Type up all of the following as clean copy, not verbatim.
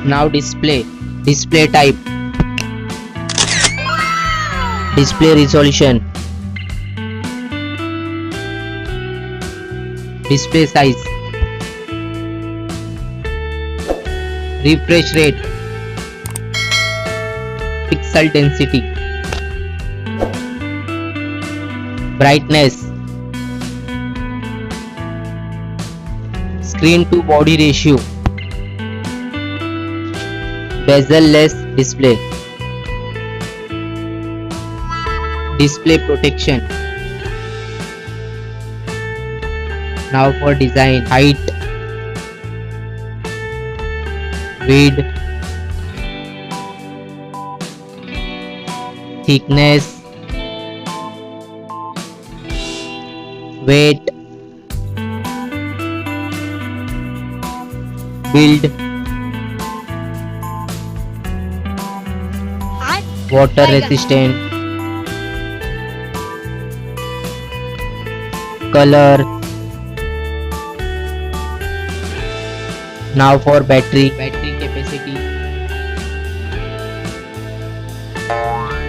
Now display type, display resolution, display size, refresh rate, pixel density, brightness, screen to body ratio, bezel-less display, display protection. Now for design, height, width, thickness, weight, build, water resistant, color. Now for battery capacity,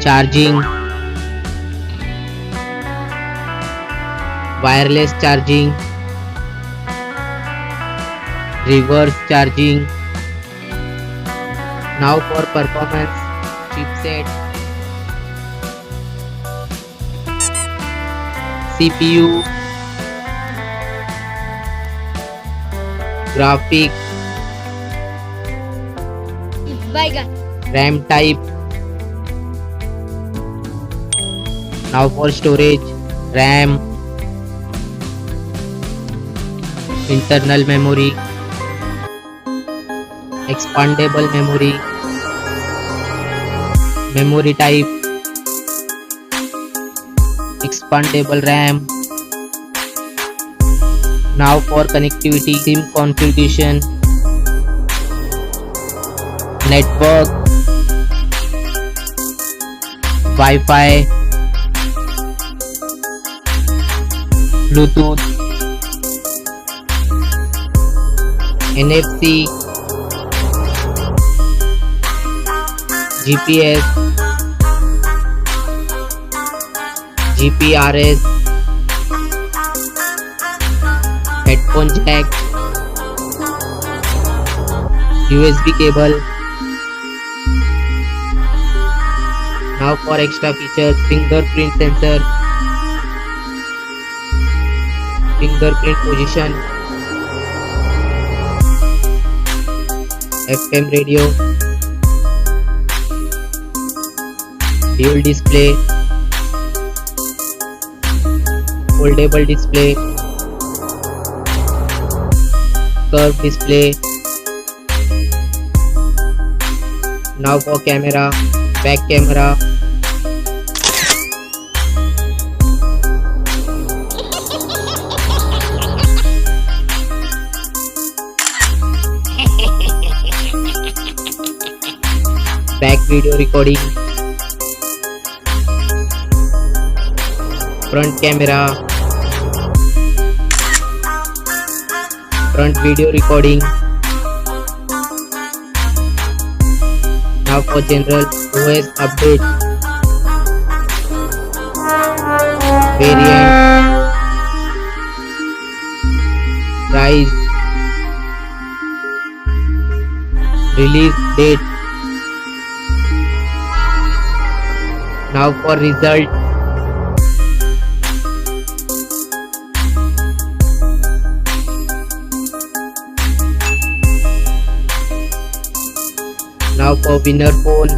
charging, wireless charging, reverse charging. Now for performance, chipset, CPU, graphic, RAM type. Now for storage, RAM, internal memory, expandable memory, memory type, expandable RAM. Now for connectivity, SIM configuration, network, Wi-Fi, Bluetooth, NFC, GPS, GPRS, headphone jack, USB cable. Now for extra features, fingerprint sensor, fingerprint position, FM radio, dual display, foldable display, curved display. Now for camera, back camera, back video recording, front camera, front video recording. Now for general OS update, variant, price, release date. Now for result, now for winner phone,